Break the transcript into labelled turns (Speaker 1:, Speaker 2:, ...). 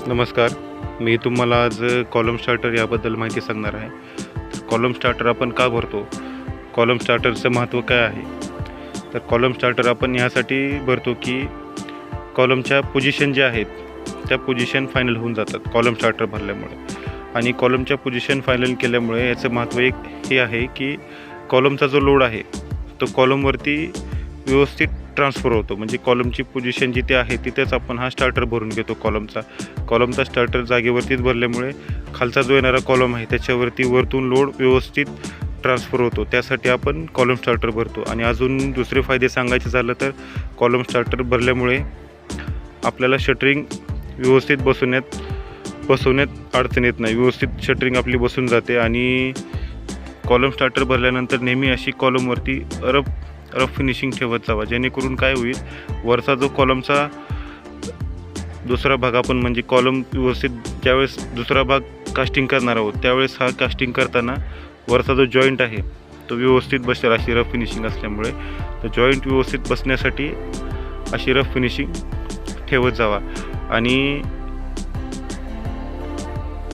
Speaker 1: नमस्कार. मी तुम्हाला आज कॉलम स्टार्टर याबद्दल माहिती सांगणार आहे. तर कॉलम स्टार्टर आपण का भरतो, कॉलम स्टार्टरचं महत्त्व काय आहे. तर कॉलम स्टार्टर आपण यासाठी भरतो की कॉलमच्या पोझिशन ज्या आहेत त्या पोझिशन फायनल होऊन जातात कॉलम स्टार्टर भरल्यामुळे. आणि कॉलमच्या पोझिशन फायनल केल्यामुळे याचं महत्त्व एक हे आहे की कॉलमचा जो लोड आहे तो कॉलमवरती व्यवस्थित ट्रान्सफर होतो. म्हणजे कॉलमची पोझिशन जिथे आहे तिथेच आपण हा स्टार्टर भरून घेतो. कॉलमचा स्टार्टर जागेवरतीच भरल्यामुळे खालचा जो येणारा कॉलम आहे त्याच्यावरती वरतून लोड व्यवस्थित ट्रान्सफर होतो. त्यासाठी आपण कॉलम स्टार्टर भरतो. आणि अजून दुसरे फायदे सांगायचे झालं तर कॉलम स्टार्टर भरल्यामुळे आपल्याला शटरिंग व्यवस्थित बसवण्यात अडचण येत नाही. व्यवस्थित शटरिंग आपली बसून जाते. आणि कॉलम स्टार्टर भरल्यानंतर नेहमी अशी कॉलमवरती रफ फिनिशिंग ठेवत जावा, जेणेकरून काय होईल, वरचा जो कॉलमचा दुसरा भाग आपण म्हणजे कॉलम व्यवस्थित ज्यावेळेस दुसरा भाग कास्टिंग करणार आहोत त्यावेळेस हा कास्टिंग करताना वरचा जो जॉईंट आहे तो व्यवस्थित बसेल अशी रफ फिनिशिंग असल्यामुळे. तर जॉईंट व्यवस्थित बसण्यासाठी अशी रफ फिनिशिंग ठेवत जावा. आणि